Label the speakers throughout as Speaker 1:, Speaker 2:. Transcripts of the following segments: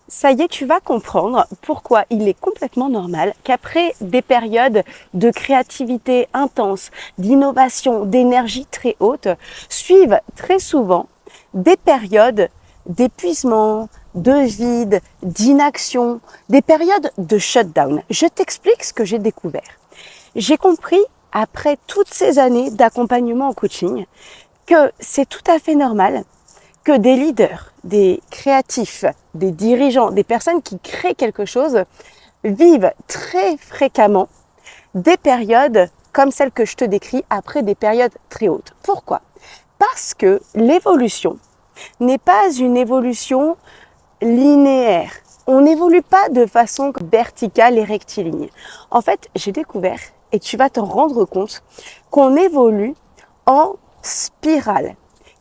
Speaker 1: Ça y est, tu vas comprendre pourquoi il est complètement normal qu'après des périodes de créativité intense, d'innovation, d'énergie très haute, suivent très souvent des périodes d'épuisement, de vide, d'inaction, des périodes de shutdown. Je t'explique ce que j'ai découvert. J'ai compris, après toutes ces années d'accompagnement en coaching, que c'est tout à fait normal que des leaders, des créatifs, des dirigeants, des personnes qui créent quelque chose vivent très fréquemment des périodes comme celle que je te décris après des périodes très hautes. Pourquoi ? Parce que l'évolution n'est pas une évolution linéaire. On n'évolue pas de façon verticale et rectiligne. En fait, j'ai découvert, et tu vas t'en rendre compte, qu'on évolue en spirale.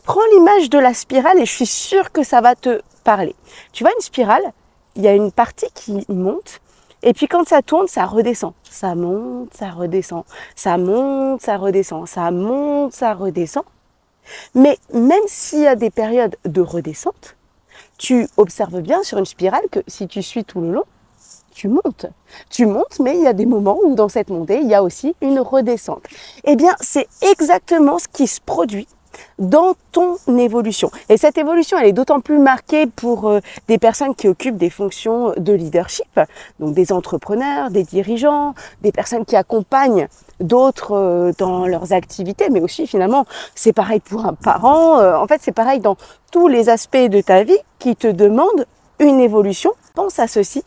Speaker 1: Prends l'image de la spirale et je suis sûre que ça va te parler. Tu vois une spirale, il y a une partie qui monte et puis quand ça tourne, ça redescend. Ça monte, ça redescend. Ça monte, ça redescend. Ça monte, ça redescend. Mais même s'il y a des périodes de redescente, tu observes bien sur une spirale que si tu suis tout le long, tu montes. Tu montes, mais il y a des moments où dans cette montée, il y a aussi une redescente. Eh bien, c'est exactement ce qui se produit dans ton évolution. Et cette évolution, elle est d'autant plus marquée pour des personnes qui occupent des fonctions de leadership, donc des entrepreneurs, des dirigeants, des personnes qui accompagnent d'autres dans leurs activités, mais aussi finalement, c'est pareil pour un parent. En fait, c'est pareil dans tous les aspects de ta vie qui te demandent une évolution. Pense à ceci,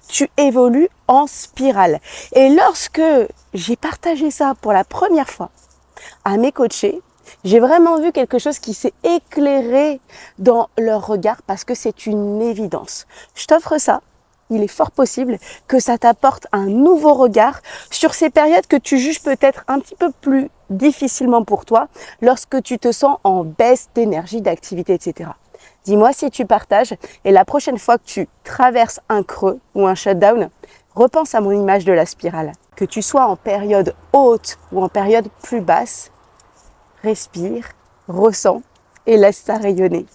Speaker 1: tu évolues en spirale. Et lorsque j'ai partagé ça pour la première fois à mes coachés, j'ai vraiment vu quelque chose qui s'est éclairé dans leur regard parce que c'est une évidence. Je t'offre ça. Il est fort possible que ça t'apporte un nouveau regard sur ces périodes que tu juges peut-être un petit peu plus difficilement pour toi lorsque tu te sens en baisse d'énergie, d'activité, etc. Dis-moi si tu partages et la prochaine fois que tu traverses un creux ou un shutdown, repense à mon image de la spirale. Que tu sois en période haute ou en période plus basse, respire, ressens et laisse ça rayonner.